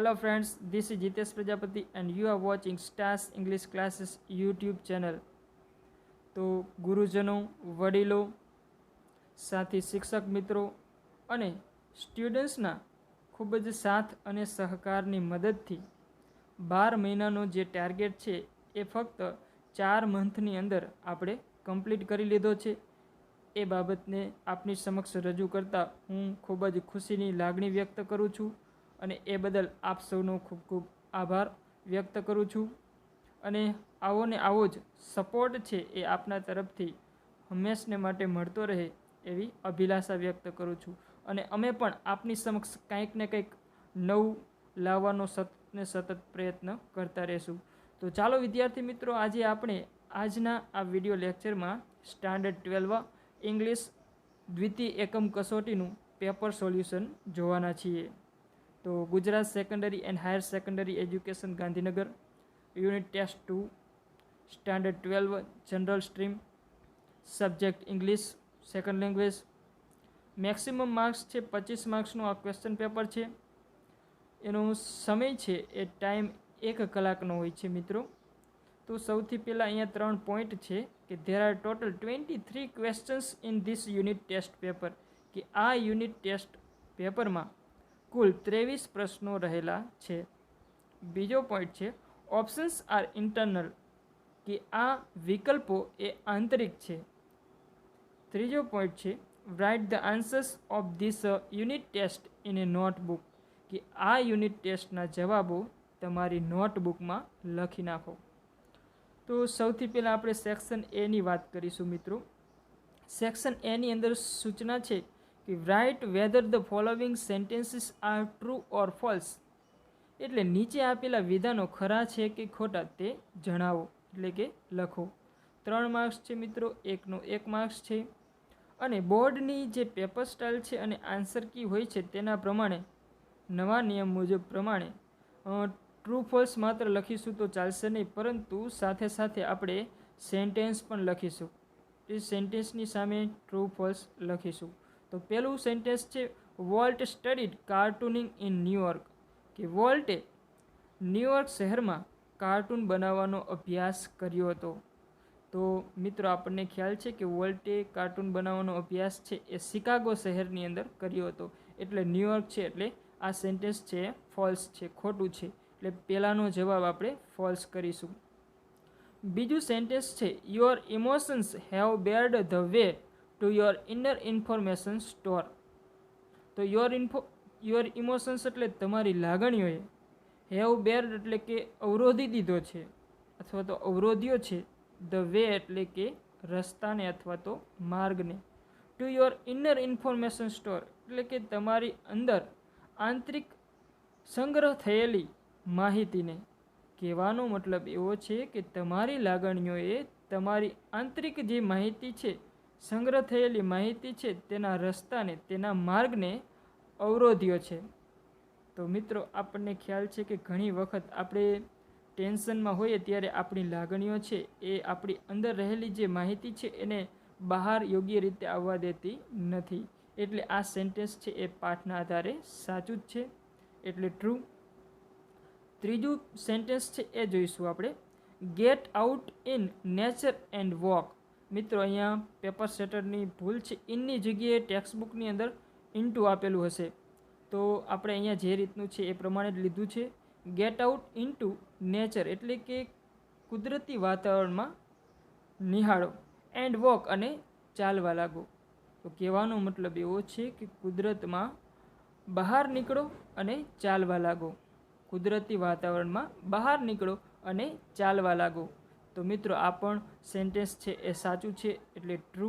Hello friends, this is Jitesh Prajapati and you are watching Stars English Classes YouTube channel. તો ગુરુજનો, વડીલો, સાથી શિક્ષક મિત્રો અને સ્ટુડન્ટ્સના ખૂબ જ સાથ અને સહકારની મદદથી 12 મહિનાનો જે ટાર્ગેટ છે એ ફક્ત 4 મંથની અંદર આપણે કમ્પ્લીટ કરી લીધો છે. એ બાબતને આપની સમક્ષ રજૂ કરતાં હું ખૂબ જ ખુશીની લાગણી વ્યક્ત કરું છું અને એ બદલ આપ સૌનો ખૂબ ખૂબ આભાર વ્યક્ત કરું છું. અને આવો ને આવો જ સપોર્ટ છે એ આપના તરફથી હંમેશને માટે મળતો રહે એવી અભિલાષા વ્યક્ત કરું છું. અને અમે પણ આપની સમક્ષ કંઈક ને કંઈક નવું લાવવાનો સતત પ્રયત્ન કરતા રહેશું. તો ચાલો વિદ્યાર્થી મિત્રો, આજે આપણે આજના આ વિડીયો લેક્ચરમાં સ્ટાન્ડર્ડ 12 ઇંગ્લિશ દ્વિતીય એકમ કસોટીનું પેપર સોલ્યુશન જોવાના છીએ. તો Gujarat secondary and higher secondary education Gandhinagar, unit test 2, standard 12 general stream, subject English second language. Maximum marks છે 25 માર્ક્સનું આ ક્વેશ્ચન પેપર છે. એનો સમય છે એ ટાઈમ 1 કલાકનો હોય છે મિત્રો. તો સૌથી પહેલાં અહીંયા 3 પોઈન્ટ છે કે there are total 23 questions in this unit test paper, કે આ યુનિટ ટેસ્ટ પેપરમાં કુલ 23 પ્રશ્નો રહેલા છે. બીજો પોઈન્ટ છે ઓપ્શન્સ આર ઇન્ટરનલ, કે આ વિકલ્પો એ આંતરિક છે. ત્રીજો પોઈન્ટ છે write the answers of this unit test in a notebook, કે આ યુનિટ ટેસ્ટના જવાબો તમારી નોટબુકમાં લખી નાખો. તો સૌથી પહેલાં આપણે સેક્શન એની વાત કરીશું મિત્રો. સેક્શન એની અંદર સૂચના છે કે write whether the following sentences are true or false, એટલે નીચે આપેલા વિધાનો ખરા છે કે ખોટા તે જણાવો, એટલે કે લખો. 3 માર્ક્સ છે મિત્રો, 1નો 1 માર્ક્સ છે. અને બોર્ડની જે પેપર સ્ટાઇલ છે અને આન્સર કી હોય છે તેના પ્રમાણે નવા નિયમ મુજબ પ્રમાણે ટ્રુ ફોલ્સ માત્ર લખીશું તો ચાલશે નહીં, પરંતુ સાથે સાથે આપણે સેન્ટેન્સ પણ લખીશું. એ સેન્ટેન્સની સામે ટ્રુ ફોલ્સ લખીશું. તો પહેલું સેન્ટેન્સ છે વોલ્ટ સ્ટડીડ કાર્ટૂનિંગ ઇન ન્યૂયોર્ક, કે વોલ્ટે ન્યૂયોર્ક શહેરમાં કાર્ટૂન બનાવવાનો અભ્યાસ કર્યો હતો. તો મિત્રો આપણને ખ્યાલ છે કે વોલ્ટે કાર્ટૂન બનાવવાનો અભ્યાસ છે એ શિકાગો શહેરની અંદર કર્યો હતો, એટલે ન્યૂયોર્ક છે એટલે આ સેન્ટેન્સ છે ફોલ્સ છે, ખોટું છે. એટલે પહેલાંનો જવાબ આપણે ફોલ્સ કરીશું. બીજું સેન્ટેન્સ છે your emotions have bared the way to your inner information store. તો યોર ઇમોશન્સ એટલે તમારી લાગણીઓએ, હેવ બેર્ડ એટલે કે અવરોધી દીધો છે અથવા તો અવરોધ્યો છે, ધ વે એટલે કે રસ્તાને અથવા તો માર્ગને, two your inner information store એટલે કે તમારી અંદર આંતરિક સંગ્રહ થયેલી માહિતીને. કહેવાનો મતલબ એવો છે કે તમારી લાગણીઓએ તમારી આંતરિક જે માહિતી છે, સંગ્રહ થયેલી માહિતી છે, તેના રસ્તાને, તેના માર્ગને અવરોધ્યો છે. તો મિત્રો આપણને ખ્યાલ છે કે ઘણી વખત આપણે ટેન્શનમાં હોઈએ ત્યારે આપણી લાગણીઓ છે એ આપણી અંદર રહેલી જે માહિતી છે એને બહાર યોગ્ય રીતે આવવા દેતી નથી. એટલે આ સેન્ટેન્સ છે એ પાઠના આધારે સાચું જ છે, એટલે ટ્રુ. ત્રીજું સેન્ટેન્સ છે એ જોઈશું આપણે, get out in nature and walk. મિત્રો અહીંયા પેપર સેટરની ભૂલ છે, ઇનની જગ્યાએ ટેક્સ્ટબુકની અંદર ઇન્ટુ આપેલું હશે, તો આપણે અહીંયા જે રીતનું છે એ પ્રમાણે જ લીધું છે. ગેટ આઉટ ઇન્ટુ નેચર એટલે કે કુદરતી વાતાવરણમાં નિહાળો, એન્ડ વોક અને ચાલવા લાગો. તો કહેવાનો મતલબ એવો છે કે કુદરતમાં બહાર નીકળો અને ચાલવા લાગો, કુદરતી વાતાવરણમાં બહાર નીકળો અને ચાલવા લાગો. તો મિત્રો આ પણ સેન્ટેન્સ છે એ સાચું છે, એટલે ટ્રુ.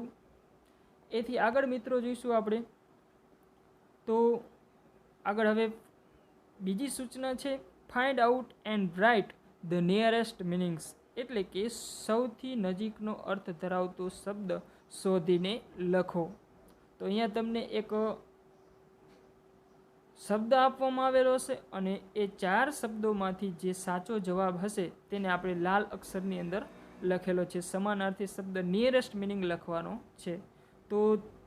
એથી આગળ મિત્રો જોઈશું આપણે. તો આગળ હવે બીજી સૂચના છે find out and write the nearest meanings, એટલે કે સૌથી નજીકનો અર્થ ધરાવતો શબ્દ શોધીને લખો. તો અહીંયા તમને એક શબ્દ આપવામાં આવેલો હશે અને એ 4 શબ્દોમાંથી જે સાચો જવાબ હશે તેને આપણે લાલ અક્ષરની અંદર લખેલો છે. સમાનાર્થી શબ્દ નિયરેસ્ટ મિનિંગ લખવાનો છે. તો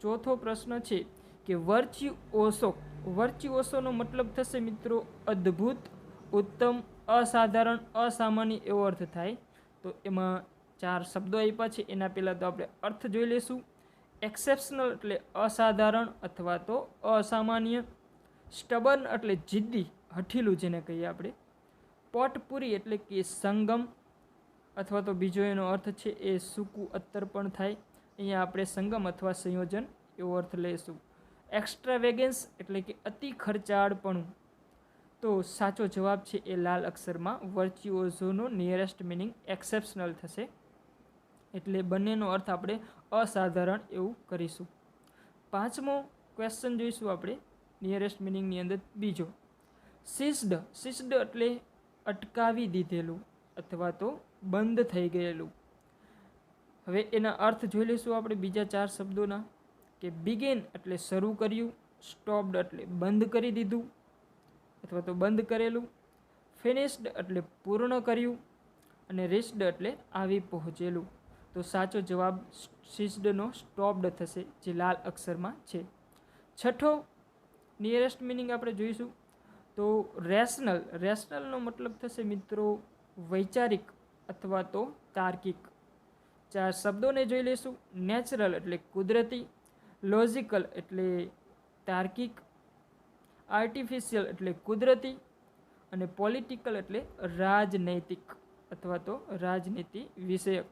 ચોથો પ્રશ્ન છે કે વર્ચ્યુઓસો. વર્ચ્યુઓસોનો મતલબ થશે મિત્રો અદ્ભુત ઉત્તમ, અસાધારણ, અસામાન્ય એવો અર્થ થાય. તો એમાં 4 શબ્દો આપ્યા છે. એના પહેલાં તો આપણે અર્થ જોઈ લઈશું. એક્સેપ્શનલ એટલે અસાધારણ અથવા તો અસામાન્ય. સ્ટબર્ન એટલે જિદ્દી, હઠીલું જેને કહીએ આપણે. પોટપુરી એટલે કે સંગમ અથવા તો બીજો એનો અર્થ છે એ સૂકું અત્તર પણ થાય. અહીંયા આપણે સંગમ અથવા સંયોજન એવો અર્થ લઈશું. એક્સ્ટ્રાવેગન્સ એટલે કે અતિ ખર્ચાળપણું. તો સાચો જવાબ છે એ લાલ અક્ષરમાં વર્ચ્યુઓઝોનો નિયરેસ્ટ મિનિંગ એક્સેપ્શનલ થશે. એટલે બંનેનો અર્થ આપણે અસાધારણ એવું કરીશું. 5મો ક્વેશ્ચન જોઈશું આપણે નિયરેસ્ટ મિનિંગની અંદર બીજો. સિસ્ડ એટલે અટકાવી દીધેલું અથવા તો બંધ થઈ ગયેલું. હવે એના અર્થ જોઈ લઈશું આપણે બીજા 4 શબ્દોના. કે બિગેન એટલે શરૂ કર્યું, સ્ટોપ્ડ એટલે બંધ કરી દીધું અથવા તો બંધ કરેલું, ફિનિશ્ડ એટલે પૂર્ણ કર્યું અને રીચ્ડ એટલે આવી પહોંચેલું. તો સાચો જવાબ સિસ્ડનો સ્ટોપ્ડ થશે જે લાલ અક્ષરમાં છે. 6થો નિયરેસ્ટ મિનિંગ આપણે જોઈશું. તો રેશનલનો મતલબ થશે મિત્રો વૈચારિક અથવા તો તાર્કિક. 4 શબ્દોને જોઈ લઈશું. નેચરલ એટલે કુદરતી, લોજિકલ એટલે તાર્કિક, આર્ટિફિશિયલ એટલે કુદરતી અને પોલિટિકલ એટલે રાજનૈતિક અથવા તો રાજનીતિ વિષયક.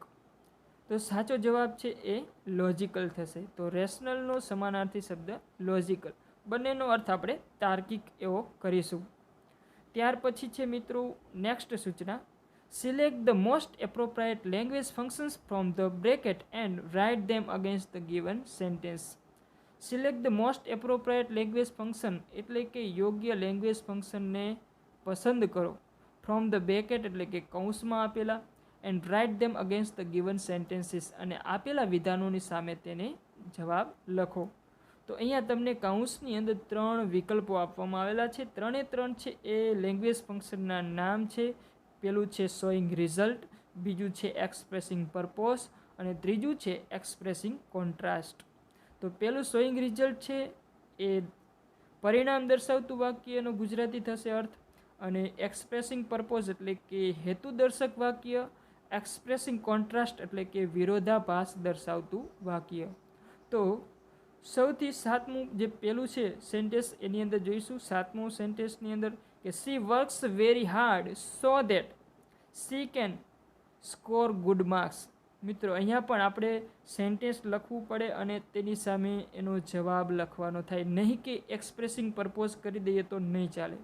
તો સાચો જવાબ છે એ લોજિકલ થશે. તો રેશનલનો સમાનાર્થી શબ્દ લોજિકલ. બંનેનો અર્થ આપણે તાર્કિક એવો કરીશું. ત્યાર પછી છે મિત્રો નેક્સ્ટ સૂચના. Select the most appropriate language functions from the bracket and write them against the given sentence. Select the most appropriate language function એટલે કે યોગ્ય લેંગ્વેજ ફંક્શનને પસંદ કરો. ફ્રોમ ધ બ્રેકેટ એટલે કે કૌંસમાં આપેલા, and write them against the given sentences અને આપેલા વિધાનોની સામે તેને જવાબ લખો. તો અહીંયા તમને કૌંસની અંદર 3 વિકલ્પો આપવામાં આવેલા છે. 3 છે એ લેંગ્વેજ ફંક્શનના નામ છે. પેલું છે શોઈંગ રિઝલ્ટ, બીજું છે એક્સપ્રેસિંગ પર્પોઝ અને ત્રીજું છે એક્સપ્રેસિંગ કોન્ટ્રાસ્ટ. તો પેલું શોઈંગ રિઝલ્ટ છે એ પરિણામ દર્શાવતું વાક્યનો ગુજરાતી થશે અર્થ, અને એક્સપ્રેસિંગ પર્પોઝ એટલે કે હેતુદર્શક વાક્ય, એક્સપ્રેસિંગ કોન્ટ્રાસ્ટ એટલે કે વિરોધાભાસ દર્શાવતું વાક્ય. તો સૌથી 7મું જે પેલું છે સેન્ટેન્સ એની અંદર જોઈશું. 7મું સેન્ટેન્સની અંદર કે C works very hard so that C can score good marks. મિત્રો અહીંયા પણ આપણે સેન્ટેન્સ લખવું પડે અને તેની સામે એનો જવાબ લખવાનો થાય, નહીં કે એક્સપ્રેસિંગ પર્પોઝ કરી દઈએ તો નહીં ચાલે.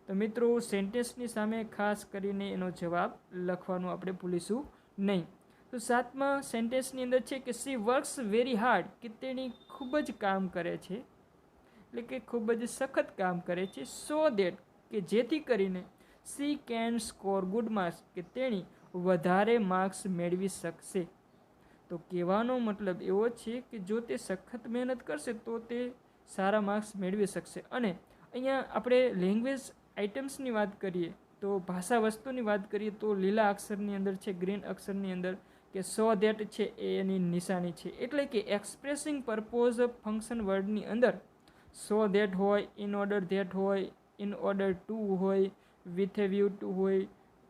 તો મિત્રો સેન્ટેન્સની સામે ખાસ કરીને એનો જવાબ લખવાનું આપણે ભૂલીશું નહીં. તો 7મા સેન્ટેન્સની અંદર છે કે સી વર્ક્સ વેરી હાર્ડ કે તેણી ખૂબ જ કામ કરે છે, એટલે કે ખૂબ જ સખત કામ કરે છે. સો દેટ કે જેથી કરીને C can score good marks કે તેણી વધારે માર્ક્સ મેળવી શકશે. તો કહેવાનો મતલબ એવો છે કે જો તે સખત મહેનત કરશે તો તે સારા માર્ક્સ મેળવી શકશે. અને અહીંયા આપણે લેંગ્વેજ આઇટમ્સની વાત કરીએ તો ભાષા વસ્તુની વાત કરીએ તો લીલા અક્ષરની અંદર છે, ગ્રીન અક્ષરની અંદર કે સો ધેટ છે એ એની નિશાની છે. એટલે કે એક્સપ્રેસિંગ પર્પોઝ ફંક્શન વર્ડની અંદર સો ધેટ હોય, ઇન ઓર્ડર ધેટ હોય, ઇન ઓર્ડર ટુ હોય, વિથ એ વ્યૂ ટુ હોય,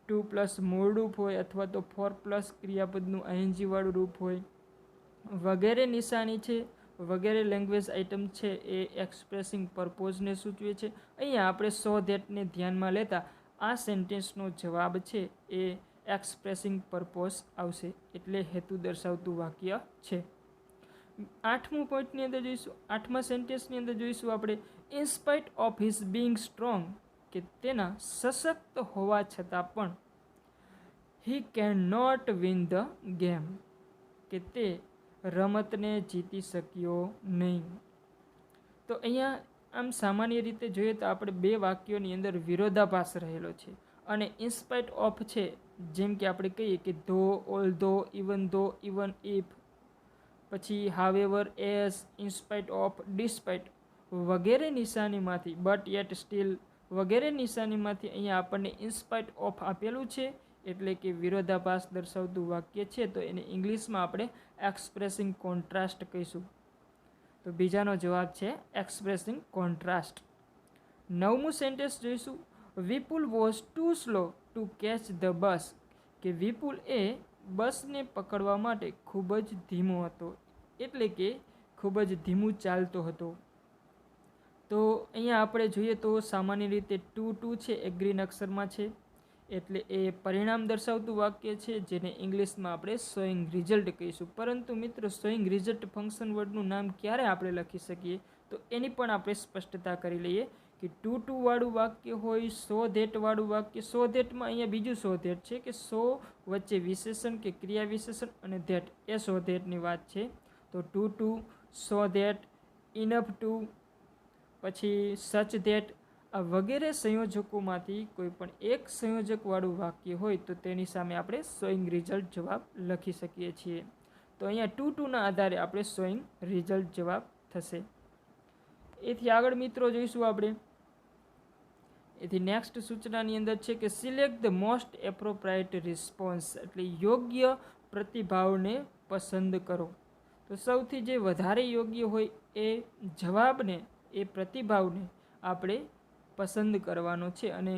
2+ મૂળ રૂપ હોય અથવા તો 4+ ક્રિયાપદનું ING વાળું રૂપ હોય વગેરે નિશાની છે. વગેરે લેંગ્વેજ આઇટમ છે એ એક્સપ્રેસિંગ પર્પોઝને સૂચવે છે. અહીંયા આપણે સો ધેટને ધ્યાનમાં લેતા આ સેન્ટેન્સનો જવાબ છે એ એક્સપ્રેસિંગ પર્પોઝ આવશે, એટલે હેતુ દર્શાવતું વાક્ય છે. 8મું પોઈન્ટની અંદર જોઈશું. 8મા સેન્ટેન્સની અંદર જોઈશું આપણે in spite of his being strong કે તેના સશક્ત હોવા છતાં પણ he can not win the game કે તે રમતને જીતી શક્યો નહીં. તો અહીંયા આમ સામાન્ય રીતે જોઈએ તો આપણે 2 વાક્યોની અંદર વિરોધાભાસ રહેલો છે. અને ઇન્સ્પાઇટ ઓફ છે જેમ કે આપણે કહીએ કે ધો, ઓલ ધો, ઇવન ઇફ, પછી however, as, in spite of, despite વગેરે નિશાનીમાંથી, બટ યેટ, સ્ટીલ વગેરે નિશાનીમાંથી અહીંયા આપણને ઇન્સ્પાઇટ ઓફ આપેલું છે, એટલે કે વિરોધાભાસ દર્શાવતું વાક્ય છે. તો એને ઇંગ્લિશમાં આપણે એક્સપ્રેસિંગ કોન્ટ્રાસ્ટ કહીશું. તો બીજાનો જવાબ છે એક્સપ્રેસિંગ કોન્ટ્રાસ્ટ. 9મું સેન્ટેન્સ જોઈશું. Vipul was too slow to catch the bus, કે વિપુલ એ બસને પકડવા માટે ખૂબ જ ધીમો હતો, એટલે કે ખૂબ જ ધીમું ચાલતો હતો. તો અહીંયા આપણે જોઈએ તો સામાન્ય રીતે ટુ છે એ ગ્રીન અક્ષરમાં છે, એટલે એ પરિણામ દર્શાવતું વાક્ય છે, જેને ઇંગ્લિશમાં આપણે શોઈંગ રિઝલ્ટ કહીશું. પરંતુ મિત્રો, શોઈંગ રિઝલ્ટ ફંક્શન વર્ડનું નામ ક્યારે આપણે લખી શકીએ, તો એની પણ આપણે સ્પષ્ટતા કરી લઈએ કે ટુ વાળું વાક્ય હોય, સો ધેટ વાળું વાક્ય. સો ધેટમાં અહીંયા બીજું સો ધેટ છે કે સો વચ્ચે વિશેષણ કે ક્રિયા વિશેષણ અને ધેટ, એ સો ધેટની વાત છે. તો too, so that, enough to, પછી સચ ધેટ, આ વગેરે સંયોજકોમાંથી કોઈ પણ એક સંયોજકવાળું વાક્ય હોય તો તેની સામે આપણે શોઈંગ રિઝલ્ટ જવાબ લખી શકીએ છીએ. તો અહીંયા ટુના આધારે આપણે શોઈંગ રિઝલ્ટ જવાબ થશે. એથી આગળ મિત્રો જોઈશું આપણે. એથી નેક્સ્ટ સૂચનાની અંદર છે કે સિલેક્ટ ધ મોસ્ટ એપ્રોપ્રાઇટ રિસ્પોન્સ, એટલે યોગ્ય પ્રતિભાવને પસંદ કરો. તો સૌથી જે વધારે યોગ્ય હોય એ જવાબને, એ પ્રતિભાવને આપણે પસંદ કરવાનો છે, અને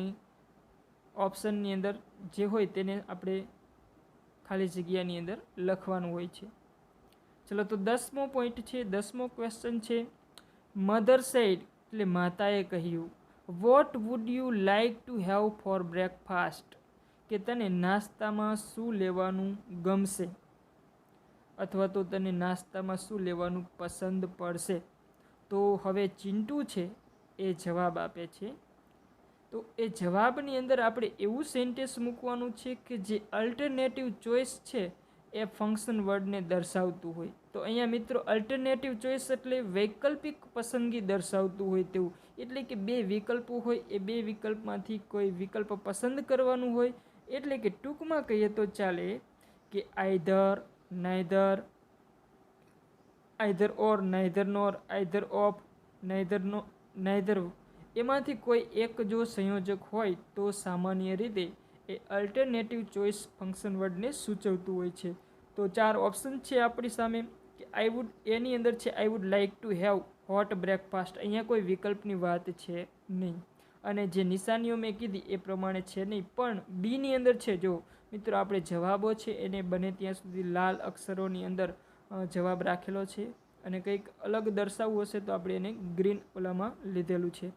ઓપ્શનની અંદર જે હોય તેને આપણે ખાલી જગ્યાની અંદર લખવાનું હોય છે. ચલો, તો 10મો પોઈન્ટ છે, 10મો ક્વેશ્ચન છે. મધર સેડ, એટલે માતાએ કહ્યું, what would you like to have four breakfast, કે તને નાસ્તામાં શું લેવાનું ગમશે, અથવા તો તને નાસ્તામાં શું લેવાનું પસંદ પડશે. તો હવે ચિંટુ છે એ જવાબ આપે છે. તો એ જવાબની અંદર આપણે એવું સેન્ટેન્સ મૂકવાનું છે કે જે અલ્ટરનેટિવ ચોઇસ છે એ ફંક્શન વર્ડને દર્શાવતું હોય. તો અહીંયા મિત્રો અલ્ટરનેટિવ ચોઇસ એટલે વૈકલ્પિક પસંદગી દર્શાવતું હોય તેવું, એટલે કે બે વિકલ્પો હોય, એ બે વિકલ્પમાંથી કોઈ વિકલ્પ પસંદ કરવાનું હોય. એટલે કે ટૂંકમાં કહીએ તો ચાલે કે either, neither, either or, neither nor, either of, neither, એમાંથી કોઈ એક જો સંયોજક હોય તો સામાન્ય રીતે એ અલ્ટરનેટિવ ચોઇસ ફંક્શન વર્ડને સૂચવતું હોય છે. તો 4 ઓપ્શન છે આપણી સામે કે એની અંદર છે I would like to have hot breakfast, અહીંયા કોઈ વિકલ્પની વાત છે નહીં, અને જે નિશાનીઓ મેં કીધી એ પ્રમાણે છે નહીં. પણ બીની અંદર છે, જો મિત્રો આપણે જવાબો છે એને બને ત્યાં સુધી લાલ અક્ષરોની અંદર જવાબ રાખેલો છે, અને કંઈક અલગ દર્શાવવું હશે તો આપણે એને ગ્રીન ઓલામાં લીધેલું છે.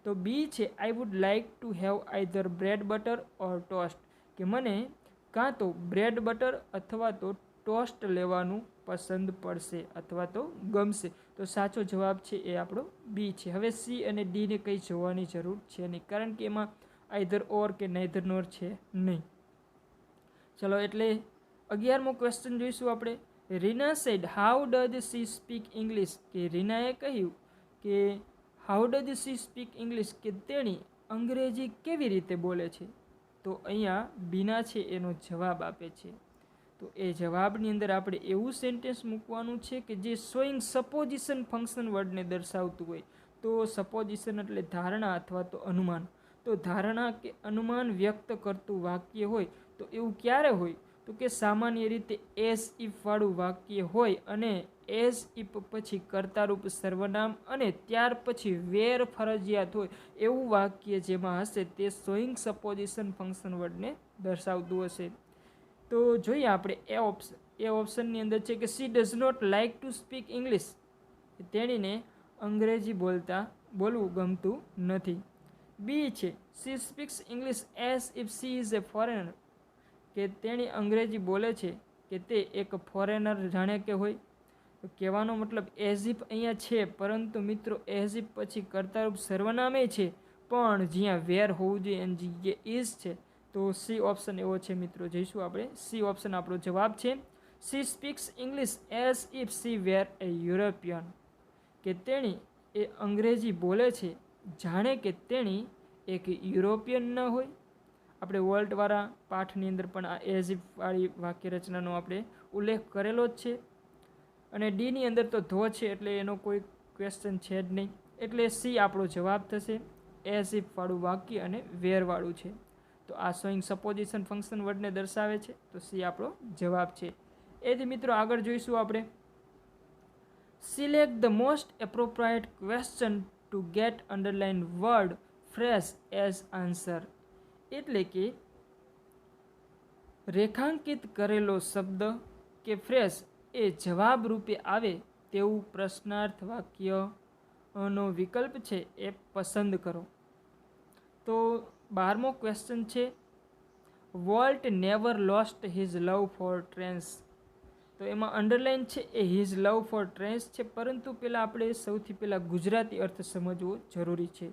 તો બી છે I would like to have either bread butter or toast, કે મને કાં તો બ્રેડ બટર અથવા તો ટોસ્ટ લેવાનું પસંદ પડશે અથવા તો ગમશે. તો સાચો જવાબ છે એ આપણો બી છે. હવે સી અને ડીને કંઈ જોવાની જરૂર છે નહીં, કારણ કે એમાં આઈધર ઓર કે નાઈધર નોર છે નહીં. ચલો, એટલે 11મો ક્વેશ્ચન જોઈશું આપણે. Reena said how does she speak English, કે રીનાએ કહ્યું કે how does she speak English, કે તેણી અંગ્રેજી કેવી રીતે બોલે છે. તો અહીંયા બીના છે એનો જવાબ આપે છે. તો એ જવાબની અંદર આપણે એવું સેન્ટેન્સ મૂકવાનું છે કે જે શોઈંગ સપોઝિશન ફંક્શન વર્ડને દર્શાવતું હોય. તો સપોઝિશન એટલે ધારણા અથવા તો અનુમાન. તો ધારણા કે અનુમાન વ્યક્ત કરતું વાક્ય હોય તો એવું ક્યારે હોય, તો કે સામાન્ય રીતે એઝ ઇફ વાળું વાક્ય હોય, અને એઝ ઇફ પછી કર્તારૂપ સર્વનામ અને ત્યાર પછી વેર ફરજિયાત હોય એવું વાક્ય જેમાં હશે તે શોઈંગ સપોઝિશન ફંક્શન વર્ડને દર્શાવતું હશે. તો જોઈએ આપણે એ ઓપ્શનની અંદર છે કે she does not like to speak English, તેણીને અંગ્રેજી બોલવું ગમતું નથી. બી છે she speaks English as if she is a foreigner, કે તેણી અંગ્રેજી બોલે છે કે તે એક ફોરેનર જાણે કે હોય. તો કહેવાનો મતલબ એઝ ઇફ અહીંયા છે, પરંતુ મિત્રો એઝ ઇફ પછી કર્તારૂપ સર્વનામે છે, પણ જ્યાં વેર હોવું જોઈએ એની જગ્યાએ ઇઝ છે. તો સી ઓપ્શન એવો છે મિત્રો. જઈશું આપણે સી ઓપ્શન આપણો જવાબ છે. She speaks English as if she were a European, કે તેણી એ અંગ્રેજી બોલે છે જાણે કે તેણી એક યુરોપિયન ન હોય. આપણે વર્લ્ડવાળા પાઠની અંદર પણ આ એઝ ઇફ વાળી વાક્ય રચનાનો આપણે ઉલ્લેખ કરેલો જ છે. અને ડીની અંદર તો ધો છે એટલે એનો કોઈ ક્વેશ્ચન છે જ નહીં, એટલે સી આપણો જવાબ થશે. એઝ ઇફ વાળું વાક્ય અને વેર વાળું છે, તો આ શોઈંગ સપોઝિશન ફંક્શન વર્ડને દર્શાવે છે, તો સી આપણો જવાબ છે. એથી મિત્રો આગળ જોઈશું આપણે. Select the most appropriate question two gate underline word phrase as answer. એટલે કે રેખાંકિત કરેલો શબ્દ કે ફ્રેઝ એ જવાબ રૂપે આવે તેવું પ્રશ્નાર્થ વાક્યનો વિકલ્પ છે એ પસંદ કરો. તો 12મો ક્વેશ્ચન છે, વોલ્ટ નેવર લોસ્ટ હિઝ લવ ફોર ટ્રેન્સ. તો એમાં અંડરલાઇન છે એ હિઝ લવ ફોર ટ્રેન્સ છે, પરંતુ પહેલાં આપણે સૌથી પહેલાં ગુજરાતી અર્થ સમજવો જરૂરી છે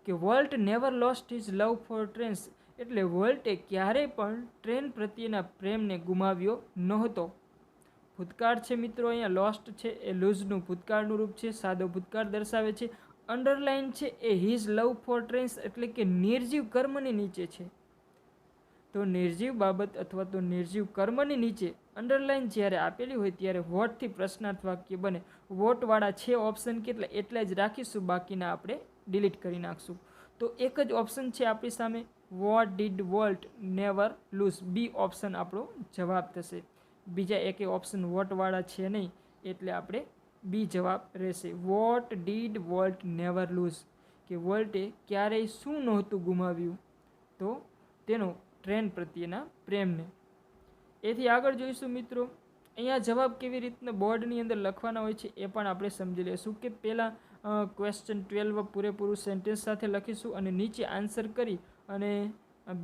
કે વોલ્ટ નેવર લોસ્ટ હિઝ લવ ફોર ટ્રેન્સ એટલે વોલ્ટે ક્યારેય પણ ટ્રેન પ્રત્યેના પ્રેમને ગુમાવ્યો નહોતો. ભૂતકાળ છે મિત્રો, અહીંયા લોસ્ટ છે એ લૂઝનું ભૂતકાળનું રૂપ છે, સાદો ભૂતકાળ દર્શાવે છે. અંડરલાઇન છે એ હિઝ લવ ફોર ટ્રેન્સ એટલે કે નિર્જીવ કર્મની નીચે છે. તો નિર્જીવ બાબત અથવા તો નિર્જીવ કર્મની નીચે અંડરલાઇન જ્યારે આપેલી હોય ત્યારે વોટથી પ્રશ્નાર્થ વાક્ય બને. વોટવાળા છે ઓપ્શન કેટલા એટલા જ રાખીશું, બાકીના આપણે ડિલીટ કરી નાખશું. તો એક જ ઓપ્શન છે આપણી સામે, what did Walt never lose. B option આપણો જવાબ થશે. બીજા એકે ઓપ્શન વોટવાળા છે નહીં એટલે આપણે બી જવાબ રહેશે. What did Walt never lose કે વોલ્ટે ક્યારેય શું નહોતું ગુમાવ્યું, તો તેનો ટ્રેન પ્રત્યેના પ્રેમને. એથી આગળ જોઈશું મિત્રો, અહીંયા જવાબ કેવી રીતના બોર્ડની અંદર લખવાના હોય છે એ પણ આપણે સમજી લઈશું. કે પહેલાં ક્વેશ્ચન 12 પૂરેપૂરું સેન્ટેન્સ સાથે લખીશું અને નીચે આન્સર કરી અને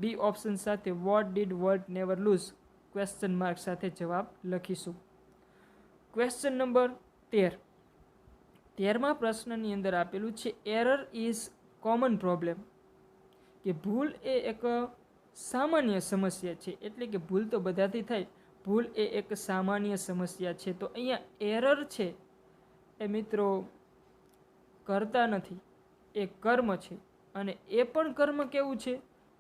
બી ઓપ્શન સાથે what did Walt never lose question mark સાથે જવાબ લખીશું. Question number 13. 13મા પ્રશ્નની અંદર આપેલું છે, એરર ઇઝ કોમન પ્રોબ્લેમ. કે ભૂલ એ એક સામાન્ય સમસ્યા છે. એટલે કે ભૂલ તો બધાથી થાય, ભૂલ એ એક સામાન્ય સમસ્યા છે. તો અહીંયા એરર છે એ મિત્રો કરતા નથી, એ કર્મ છે. અને એ પણ કર્મ કેવું છે,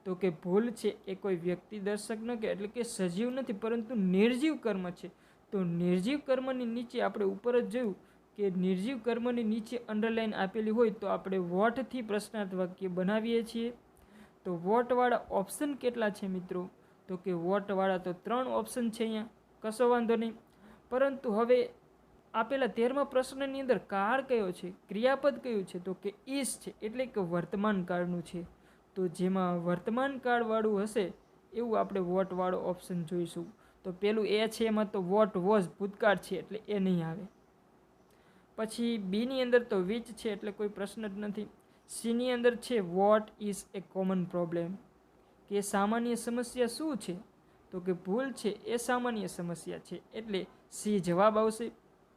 તો કે ભૂલ છે એ કોઈ વ્યક્તિ દર્શક ન કે એટલે કે સજીવ નથી, પરંતુ નિર્જીવ કર્મ છે. તો નિર્જીવ કર્મની નીચે આપણે ઉપર જ જોયું કે નિર્જીવ કર્મની નીચે અંડરલાઇન આપેલી હોય તો આપણે વોટથી પ્રશ્નાર્થ વાક્ય બનાવીએ છીએ. તો વોટવાળા ઓપ્શન કેટલા છે મિત્રો, તો કે વોટવાળા તો 3 ઓપ્શન છે અહીંયા, કશો વાંધો નહીં. પરંતુ હવે આપેલા 13મા પ્રશ્નની અંદર કાળ કયો છે, ક્રિયાપદ કયું છે, તો કે ઇઝ છે એટલે કે વર્તમાન કાળનું છે. તો જેમાં વર્તમાન કાળવાળું હશે એવું આપણે વોટવાળો ઓપ્શન જોઈશું. તો પેલું એ છે એમાં તો વોટ વોઝ ભૂતકાળ છે એટલે એ નહીં આવે. પછી બીની અંદર તો વિચ છે એટલે કોઈ પ્રશ્ન જ નથી. સીની અંદર છે what is A common problem કે સામાન્ય સમસ્યા શું છે, તો કે ભૂલ છે એ સામાન્ય સમસ્યા છે એટલે સી જવાબ આવશે.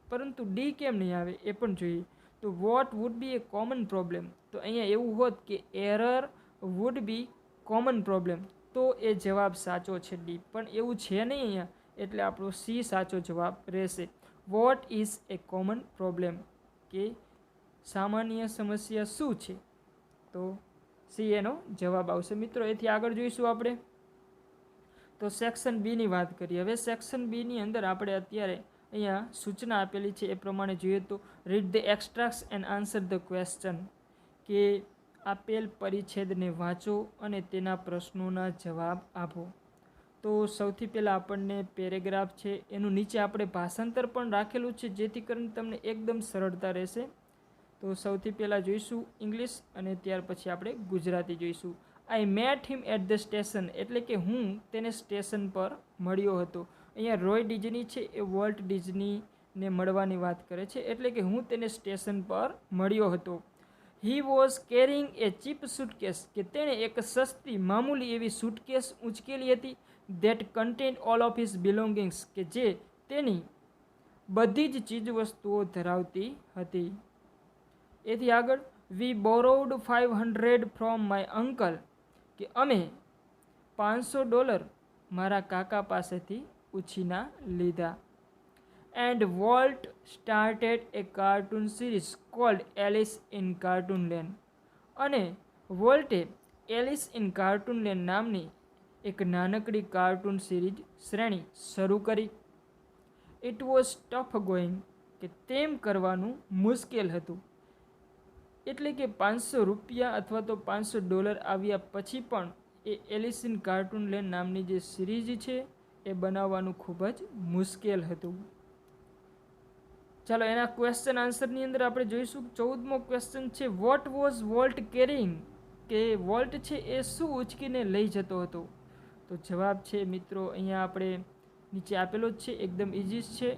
પરંતુ ડી કેમ નહીં આવે એ પણ જોઈએ. તો what would be A common problem, તો અહીંયા એવું હોત કે error would be common problem તો એ જવાબ સાચો છે ડી, પણ એવું છે નહીં અહીંયા એટલે આપણો સી સાચો જવાબ રહેશે. What is A common problem કે સામાન્ય સમસ્યા શું છે, તો સી એનો જવાબ આવશે. મિત્રો એથી આગળ જોઈશું આપણે તો સેક્શન બીની વાત કરીએ. હવે સેક્શન બીની અંદર આપણે અત્યારે અહીંયા સૂચના આપેલી છે એ પ્રમાણે જોઈએ તો read the extracts and answer the question કે આપેલ પરિચ્છેદને વાંચો અને તેના પ્રશ્નોના જવાબ આપો. તો સૌથી પહેલાં આપણને પેરેગ્રાફ છે એનું નીચે આપણે ભાષાંતર પણ રાખેલું છે જેથી કરીને તમને એકદમ સરળતા રહેશે. તો સૌથી પહેલાં જોઈશું ઇંગ્લિશ અને ત્યાર પછી આપણે ગુજરાતી જોઈશું. I met him at the station એટલે કે હું તેને સ્ટેશન પર મળ્યો હતો. અહીંયા રોય ડિઝની છે એ વોલ્ટ ડિઝનીને મળવાની વાત કરે છે એટલે કે હું તેને સ્ટેશન પર મળ્યો હતો. He was carrying a cheap suitcase કે તેણે એક સસ્તી મામૂલી એવી સૂટકેસ ઉંચકેલી હતી. That contained all of his belongings કે જે તેની બધી જ ચીજવસ્તુઓ ધરાવતી હતી. એથી આગળ we borrowed $500 from my uncle કે અમે $500 મારા કાકા પાસેથી ઉછીના લીધા. And Walt started a cartoon series called Alice in Cartoonland અને વોલ્ટે એલિસ ઇન કાર્ટૂનલેન્ડ નામની એક નાનકડી કાર્ટૂન સિરીઝ શ્રેણી શરૂ કરી. ઇટ વોઝ ટફ ગોઈંગ કે તેમ કરવાનું મુશ્કેલ હતું. એટલે કે $500 અથવા તો $500 આવ્યા પછી પણ એ એલિસ ઇન કાર્ટૂનલેન્ડ નામની જે સિરીઝ છે એ બનાવવાનું ખૂબ જ મુશ્કેલ હતું. ચાલો એના ક્વેશ્ચન આન્સરની અંદર આપણે જોઈશું. 14મો ક્વેશ્ચન છે વોટ વોઝ વોલ્ટ કેરિંગ કે વોલ્ટ છે એ શું ઉચકીને લઈ જતો હતો? તો જવાબ છે મિત્રો અહીંયા આપણે નીચે આપેલો જ છે, એકદમ ઇઝી છે,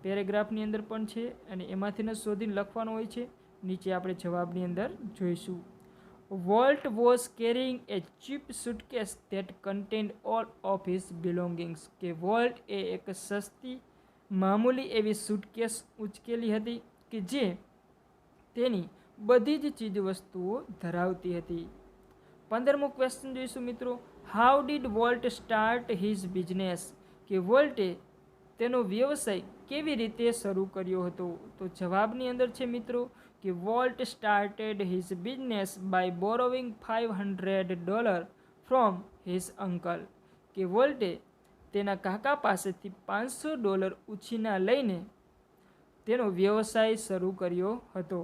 પેરેગ્રાફની અંદર પણ છે અને એમાંથીને શોધીને લખવાનું હોય છે. નીચે આપણે જવાબની અંદર જોઈશું. Walt was carrying a cheap suitcase that contained all of his belongings. કે વોલ્ટ એ એક સસ્તી મામૂલી એવી સુટકેસ ઉચકેલી હતી કે જે તેની બધી જ ચીજ વસ્તુઓ ધરાવતી હતી. 15મો ક્વેશ્ચન જોઈશું મિત્રો. How did volt start his business. કે વોલ્ટે તેનો વ્યવસાય કેવી રીતે શરૂ કર્યો હતો? તો જવાબની અંદર છે મિત્રો કે Walt started his business by borrowing $500 from his uncle. કે વોલ્ટે તેના કાકા પાસેથી $500 ઉછીના લઈને તેનો વ્યવસાય શરૂ કર્યો હતો.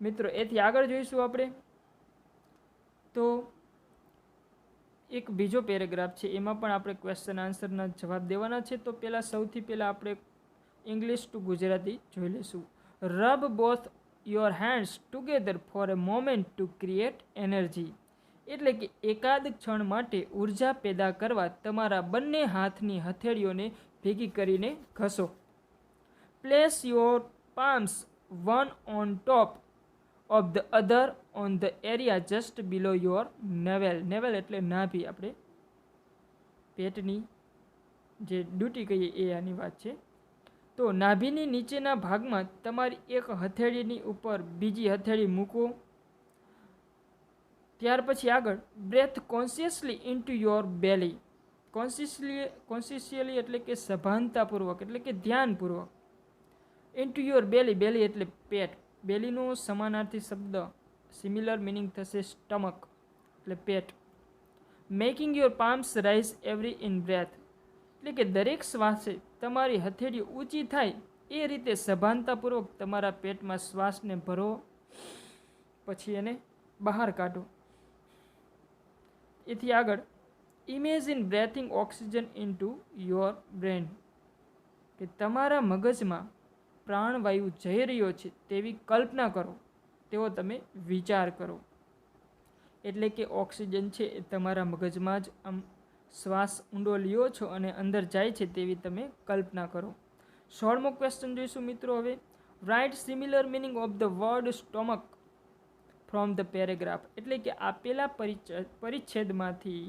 મિત્રો એથી આગળ જોઈશું આપણે તો એક બીજો પેરેગ્રાફ છે, એમાં પણ આપણે ક્વેશ્ચન આન્સરના જવાબ દેવાના છે. તો સૌથી પહેલાં આપણે ઇંગ્લિશ ટુ ગુજરાતી જોઈ લઈશું. Rub both your hands together for a moment to create energy. એટલે કે એકાદ ક્ષણ માટે ઉર્જા પેદા કરવા તમારા બંને હાથની હથેળીઓને ભેગી કરીને ઘસો. Place your palms one on top of the other on the area just below your navel. Navel એટલે નાભી, આપણે પેટની જે ડ્યુટી કહીએ એ આની વાત છે. તો નાભીની નીચેના ભાગમાં તમારી એક હથેળીની ઉપર બીજી હથેળી મૂકો. ત્યાર પછી આગળ breathe consciously into your belly. Consciously એટલે કે સભાનતાપૂર્વક એટલે કે ધ્યાનપૂર્વક. ઇન્ટુ યોર બેલી, બેલી એટલે પેટ. બેલીનો સમાનાર્થી શબ્દ સિમિલર મિનિંગ થશે સ્ટમક એટલે પેટ. Making your palms rise every in breath. એટલે કે દરેક શ્વાસે તમારી હથેળી ઊંચી થાય એ રીતે સભાનતાપૂર્વક તમારા પેટમાં શ્વાસને ભરો, પછી એને બહાર કાઢો. એથી આગળ imagine breathing oxygen into your brain. કે તમારા મગજમાં પ્રાણવાયુ જઈ રહ્યો છે તેવી કલ્પના કરો, તેવો તમે વિચાર કરો. એટલે કે ઓક્સિજન છે એ તમારા મગજમાં જ આમ શ્વાસ ઊંડો લ્યો છો અને અંદર જાય છે તેવી તમે કલ્પના કરો. 16મો ક્વેશ્ચન જોઈશું મિત્રો હવે. Write similar meaning of the word stomach from the paragraph. એટલે કે આપેલા પરિચ્છેદમાંથી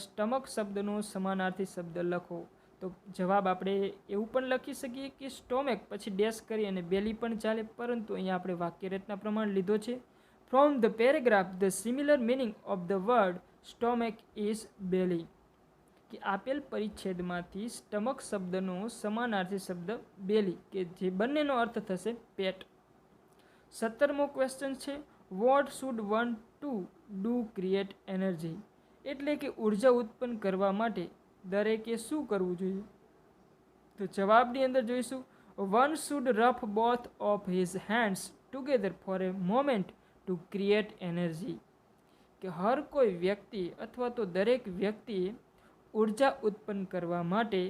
સ્ટમક શબ્દનો સમાનાર્થી શબ્દ લખો. તો જવાબ આપણે એવું પણ લખી શકીએ કે સ્ટોમેક પછી ડેશ કરી અને બેલી પણ ચાલે, પરંતુ અહીંયા આપણે વાક્ય રચના પ્રમાણ લીધો છે. From the paragraph the similar meaning of the word stomach is belly. કે આપેલ પરિચ્છેદમાંથી સ્ટમક શબ્દનો સમાનાર્થી શબ્દ બેલી, કે જે બંનેનો અર્થ થશે પેટ. 17મો ક્વેશ્ચન છે. What should one to do create energy. એટલે કે ઉર્જા ઉત્પન્ન કરવા માટે દરેકે શું કરવું જોઈએ? તો જવાબની અંદર જોઈશું one should rough both of his hands together four A moment to create energy. કે હર કોઈ વ્યક્તિ અથવા તો દરેક વ્યક્તિએ ઉર્જા ઉત્પન્ન કરવા માટે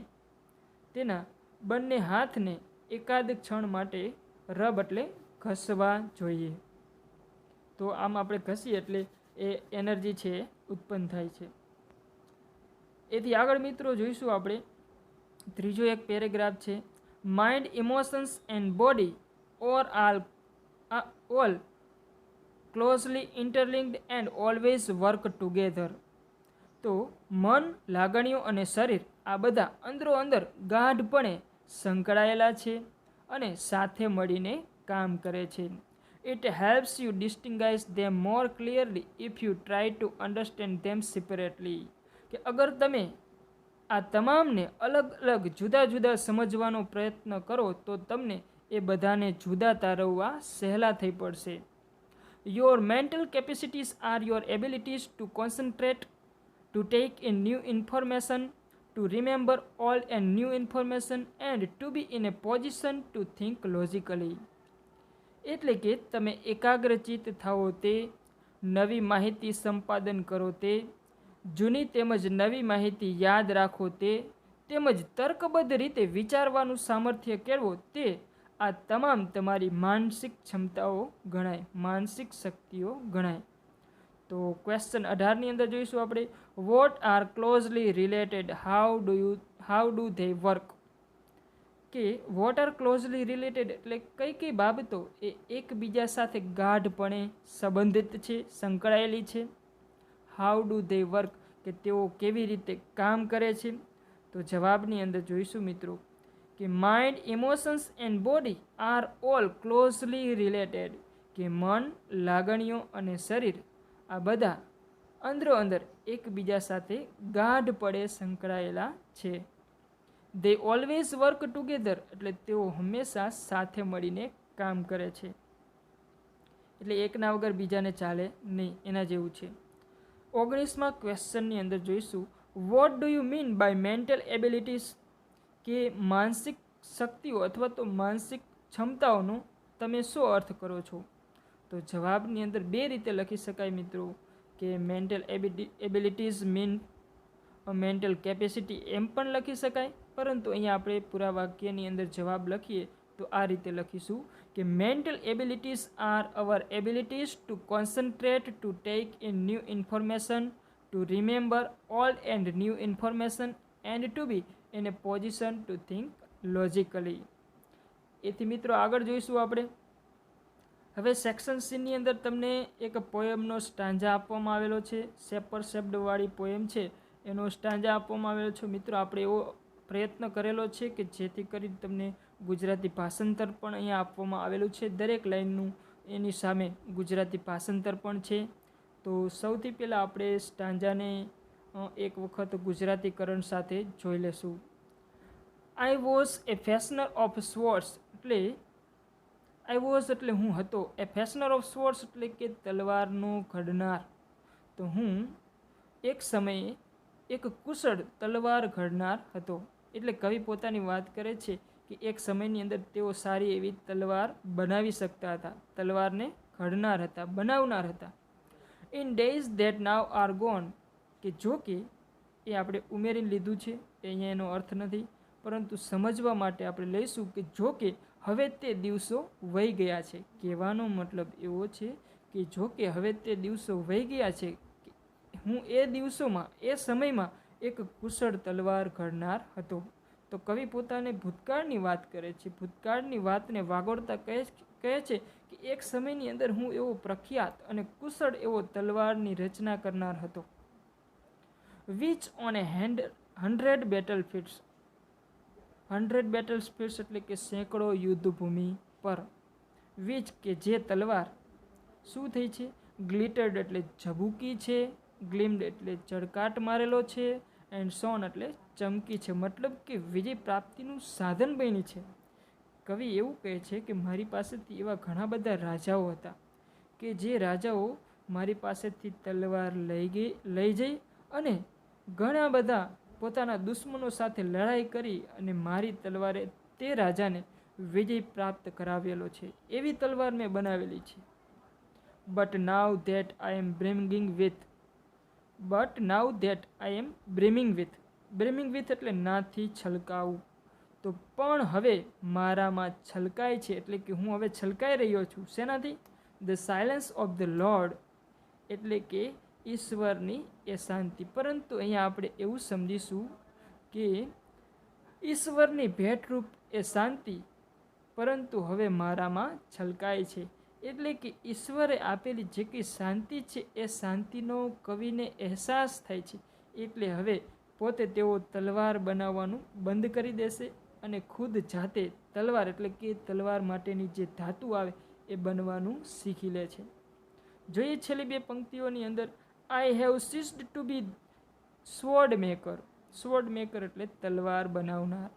તેના બંને હાથને એકાદ ક્ષણ માટે રબ એટલે ઘસવા જોઈએ. તો આમ આપણે ઘસીએ એટલે એ એનર્જી છે ઉત્પન્ન થાય છે. એથી આગળ મિત્રો જોઈશું આપણે ત્રીજો એક પેરેગ્રાફ છે. Mind, emotions and body all closely interlinked and always work together. તો મન, લાગણીઓ અને શરીર આ બધા અંદરો અંદર ગાઢપણે સંકળાયેલા છે અને સાથે મળીને કામ કરે છે. It helps you distinguish them more clearly if you try to understand them separately. કે અગર તમે આ તમામને અલગ અલગ જુદા જુદા સમજવાનો પ્રયત્ન કરો તો તમને એ બધાને જુદા તારવવા સહેલા થઈ પડશે. Your mental capacities are your abilities to concentrate, to take in new information, to remember old and new information and to be in a position to think logically. એટલે કે તમે એકાગ્રચિત્ત થાઓ તે, નવી માહિતી સંપાદન કરો તે, જૂની તેમજ નવી માહિતી યાદ રાખો તે, તેમજ તર્કબદ્ધ રીતે વિચારવાનું સામર્થ્ય કેળવો તે, આ તમામ તમારી માનસિક ક્ષમતાઓ ગણાય, માનસિક શક્તિઓ ગણાય. તો ક્વેશ્ચન 18ની અંદર જોઈશું આપણે what are closely related how do they work, કે વોટ આર ક્લોઝલી રિલેટેડ એટલે કઈ કઈ બાબતો એ એકબીજા સાથે ગાઢપણે સંબંધિત છે, સંકળાયેલી છે. હાઉ ડુ ધે વર્ક કે તેઓ કેવી રીતે કામ કરે છે. તો જવાબની અંદર જોઈશું મિત્રો કે mind, emotions and body are all closely related, કે મન, લાગણીઓ અને શરીર આ બધા અંદરો અંદર એકબીજા સાથે ગાઢપણે સંકળાયેલા છે. દે ઓલવેઝ વર્ક ટુગેધર એટલે તેઓ હંમેશા સાથે મળીને કામ કરે છે, એટલે એકના વગર બીજાને ચાલે નહીં, એના જેવું છે. 19મા ક્વેશ્ચનની અંદર જોઈશું what do you mean by mental abilities, કે માનસિક શક્તિઓ અથવા તો માનસિક ક્ષમતાઓનો તમે શું અર્થ કરો છો. તો જવાબની અંદર બે રીતે લખી શકાય મિત્રો, કે mental abilities mean mental capacity એમ પણ લખી શકાય, પરંતુ અહીંયા આપણે પૂરા વાક્યની અંદર જવાબ લખીએ તો આ રીતે લખીશું કે mental abilities are our abilities to concentrate, to take in new information, to remember old and new information and to be in a position to think logically. એથી મિત્રો આગળ જોઈશું આપણે. હવે સેક્શન સીની અંદર તમને એક પોએમનો સ્ટાન્જા આપવામાં આવેલો છે, શેપર શબ્દવાળી પોએમ છે એનો સ્ટાન્જા આપવામાં આવેલો છે. મિત્રો આપણે એવો પ્રયત્ન કરેલો છે કે જેથી કરી તમને ગુજરાતી ભાષાંતર પણ અહીંયા આપવામાં આવેલું છે. દરેક લાઇનનું એની સામે ગુજરાતી ભાષાંતર પણ છે. તો સૌથી પહેલાં આપણે સ્ટાન્જાને એક વખત ગુજરાતીકરણ સાથે જોઈ લેશું. I was A fashioner of swords એટલે આઈ વોઝ એટલે હું હતો, એ ફેશનર ઓફ સ્વોર્ડ્સ એટલે કે તલવારનો ઘડનાર. તો હું એક સમયે એક કુશળ તલવાર ઘડનાર હતો. એટલે કવિ પોતાની વાત કરે છે કે એક સમયની અંદર તેઓ સારી એવી તલવાર બનાવી શકતા હતા, તલવારને ઘડનાર હતા, બનાવનાર હતા. In days that now are gone, કે જો કે એ આપણે ઉમેરીને લીધું છે, એ અહીંયા એનો અર્થ નથી, પરંતુ સમજવા માટે આપણે લઈશું કે જો કે હવે તે દિવસો વહી ગયા છે. કહેવાનો મતલબ એવો છે કે જો કે હવે તે દિવસો વહી ગયા છે, હું એ દિવસોમાં, એ સમયમાં એક કુશળ તલવાર ઘડનાર હતો. તો કવિ પોતાને ભૂતકાળની વાત કરે છે. ભૂતકાળની વાતને વાગોળતા કહે છે કે એક સમયની અંદર હું એવો પ્રખ્યાત અને કુશળ એવો તલવારની રચના કરનાર હતો. વિચ ઓન એ 100 બેટલફીલ્ડ્સ, 100 બેટલફીલ્ડ્સ એટલે કે સેંકડો યુદ્ધભૂમિ પર, વિચ કે જે તલવાર શું થઈ છે, ગ્લિટર્ડ એટલે ઝબૂકી છે, ગ્લિમ્ડ એટલે ચળકાટ મારેલો છે, એન્ડ સોન એટલે ચમકી છે, મતલબ કે વિજય પ્રાપ્તિનું સાધન બની છે. કવિ એવું કહે છે કે મારી પાસેથી એવા ઘણા બધા રાજાઓ હતા કે જે રાજાઓ મારી પાસેથી તલવાર લઈ જઈ અને ઘણા બધા પોતાના દુશ્મનો સાથે લડાઈ કરી અને મારી તલવારે તે રાજાને વિજય પ્રાપ્ત કરાવેલો છે. એવી તલવાર મેં બનાવેલી છે. But now that I am brimming with, but now that I am brimming with એટલે નાથી છલકાવું. તો પણ હવે મારામાં છલકાય છે, એટલે કે હું હવે છલકાઈ રહ્યો છું. શેનાથી? The silence of the lord એટલે કે ઈશ્વરની એ શાંતિ. પરંતુ અહીંયા આપણે એવું સમજીશું કે ઈશ્વરની ભેટરૂપ એ શાંતિ, પરંતુ હવે મારામાં છલકાય છે. એટલે કે ઈશ્વરે આપેલી જે કંઈ શાંતિ છે એ શાંતિનો કવિને અહેસાસ થાય છે. એટલે હવે પોતે તેઓ તલવાર બનાવવાનું બંધ કરી દેશે અને ખુદ જાતે તલવાર એટલે કે તલવાર માટેની જે ધાતુ આવે એ બનવાનું શીખી લે છે. જોઈએ છેલ્લી બે પંક્તિઓની અંદર, I have ceased to be sword maker. Sword maker એટલે તલવાર બનાવનાર,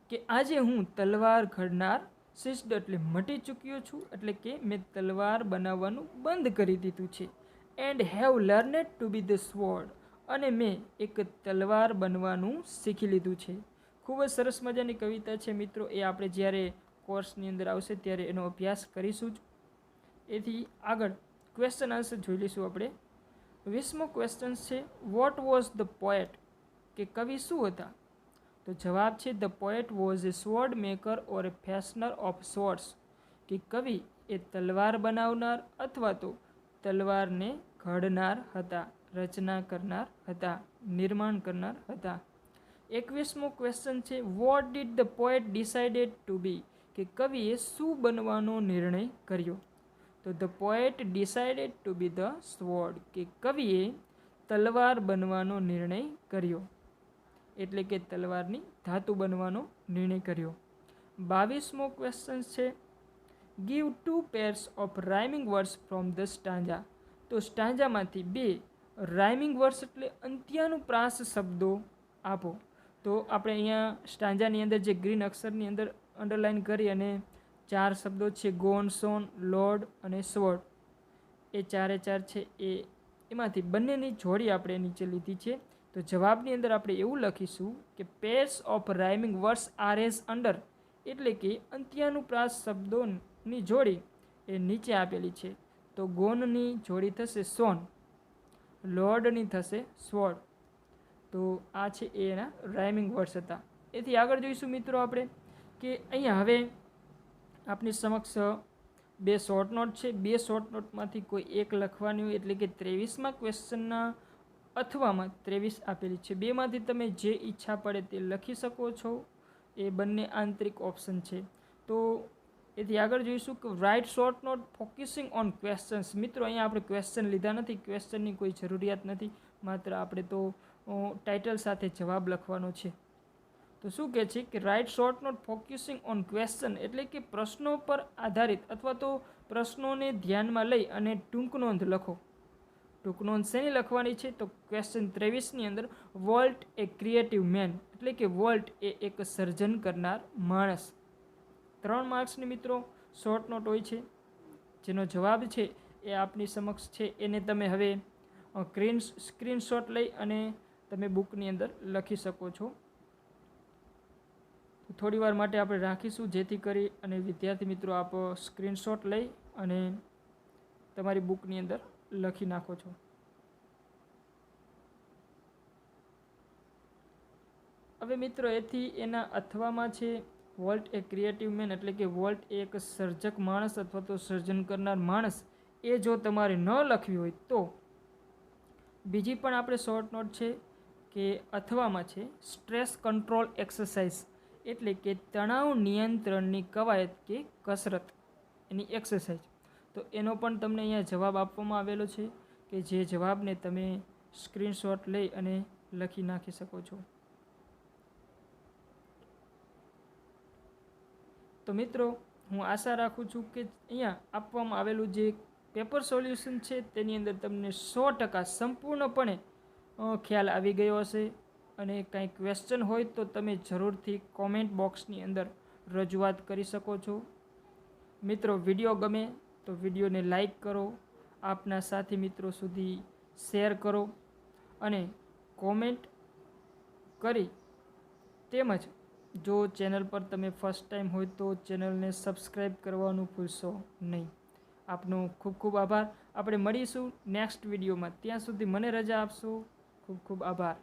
કે આજે હું તલવાર ઘડનાર, સીસ્ડ એટલે મટી ચૂક્યો છું, એટલે કે મેં તલવાર બનાવવાનું બંધ કરી દીધું છે. And have learned to be the sword અને મેં એક તલવાર બનવાનું શીખી લીધું છે. ખૂબ જ સરસ મજાની કવિતા છે મિત્રો. એ આપણે જ્યારે કોર્સની અંદર આવશે ત્યારે એનો અભ્યાસ કરીશું જ. એથી આગળ ક્વેશ્ચન આન્સર જોઈ લઈશું આપણે. 20મો ક્વેશ્ચન છે વોટ વોઝ ધ પોએટ, કે કવિ શું હતા. તો જવાબ છે the poet was A sword maker or A fashioner of swords, કે કવિ એ તલવાર બનાવનાર અથવા તો તલવારને ઘડનાર હતા, રચના કરનાર હતા, નિર્માણ કરનાર હતા. 21મો ક્વેશ્ચન છે what did the poet decided to be, કે કવિએ શું બનવાનો નિર્ણય કર્યો? તો the poet decided to be the sword, કે કવિએ તલવાર બનવાનો નિર્ણય કર્યો, એટલે કે તલવારની ધાતુ બનવાનો નિર્ણય કર્યો. 22મો ક્વેશ્ચન છે give 2 pairs of rhyming words from the stanza. તો સ્ટાન્જામાંથી 2 રાઇમિંગ વર્ડ્સ એટલે અંત્યાનુપ્રાસ શબ્દો આપો. તો આપણે અહીંયા સ્ટાન્જાની અંદર જે ગ્રીન અક્ષરની અંદર અંડરલાઇન કરી અને 4 શબ્દો છે ગોન, સોન, લોર્ડ અને સ્વોર્ડ, એ 4 છે એમાંથી બંનેની જોડી આપણે નીચે લીધી છે. તો જવાબની અંદર આપણે એવું લખીશું કે pairs of rhyming words are as under, એટલે કે અંત્યાનુપ્રાસ શબ્દોની જોડી એ નીચે આપેલી છે. તો ગોનની જોડી થશે સોન, લોર્ડની થશે સ્વોર્ડ. તો આ છે એના રાઇમિંગ વર્ડ્સ હતા. એથી આગળ જોઈશું મિત્રો આપણે કે અહીંયા હવે આપની સમક્ષ 2 શોર્ટ નોટ છે. 2 શોર્ટ નોટમાંથી કોઈ એક લખવાની હોય, એટલે કે 23મા ક્વેશ્ચનના અથવામાં 23 આપેલી છે. 2માંથી તમે જે ઈચ્છા પડે તે લખી શકો છો. એ બંને આંતરિક ઓપ્શન છે. તો એથી આગળ જોઈશું કે write short note focusing on questions. મિત્રો અહીંયા આપણે ક્વેશ્ચન લીધા નથી, ક્વેશ્ચનની કોઈ જરૂરિયાત નથી, માત્ર આપણે તો ટાઇટલ સાથે જવાબ લખવાનો છે. તો શું કહે છે કે write short note focusing on question, એટલે કે પ્રશ્નો પર આધારિત અથવા તો પ્રશ્નોને ધ્યાનમાં લઈ અને ટૂંક નોંધ લખો. ટૂંક નોંધ શેની લખવાની છે? તો ક્વેશ્ચન 23ની અંદર વોલ્ટ એ ક્રિએટિવ મેન, એટલે કે વોલ્ટ એ એક સર્જન કરનાર માણસ. 3 માર્ક્સની મિત્રો શોર્ટ નોટ હોય છે, જેનો જવાબ છે એ આપની સમક્ષ છે. એને તમે હવે સ્ક્રીનશોટ લઈ અને તમે બુકની અંદર લખી શકો છો. થોડી વાર માટે આપણે રાખીશું, જેથી કરી અને વિદ્યાર્થી મિત્રો આપ સ્ક્રીનશોટ લઈ અને તમારી બુકની અંદર લખી નાખો છો. હવે મિત્રો એથી એના અથવામાં છે વોલ્ટ એ ક્રિએટિવ મેન, એટલે કે વોલ્ટ એ એક સર્જક માણસ અથવા તો સર્જન કરનાર માણસ. એ જો તમારે ન લખવી હોય તો બીજી પણ આપણે શોર્ટ નોટ છે કે અથવામાં છે સ્ટ્રેસ કંટ્રોલ એક્સરસાઇઝ, એટલે કે તણાવ નિયંત્રણની કવાયત કે કસરત, એની એક્સરસાઇઝ. તો એનો પણ તમને અહીંયા જવાબ આપવામાં આવેલો છે, કે જે જવાબને તમે સ્ક્રીનશોટ લઈ અને લખી નાખી શકો છો. તો મિત્રો હું આશા રાખું છું કે અહીંયા આપવામાં આવેલું જે પેપર સોલ્યુશન છે તેની અંદર તમને 100% સંપૂર્ણપણે ખ્યાલ આવી ગયો હશે. અને કાંઈ ક્વેશ્ચન હોય તો તમે જરૂરથી કોમેન્ટ બોક્સની અંદર રજૂઆત કરી શકો છો. મિત્રો વિડીયો ગમે તો વિડીયોને લાઈક કરો, આપના સાથી મિત્રો સુધી શેર કરો અને કોમેન્ટ કરી, તેમજ જો ચેનલ પર તમે ફર્સ્ટ ટાઈમ હોય તો ચેનલને સબસ્ક્રાઈબ કરવાનું ભૂલશો નહીં. આપનો ખૂબ ખૂબ આભાર. આપણે મળીશું નેક્સ્ટ વિડીયોમાં. ત્યાં સુધી મને રજા આપશો. ખૂબ ખૂબ આભાર.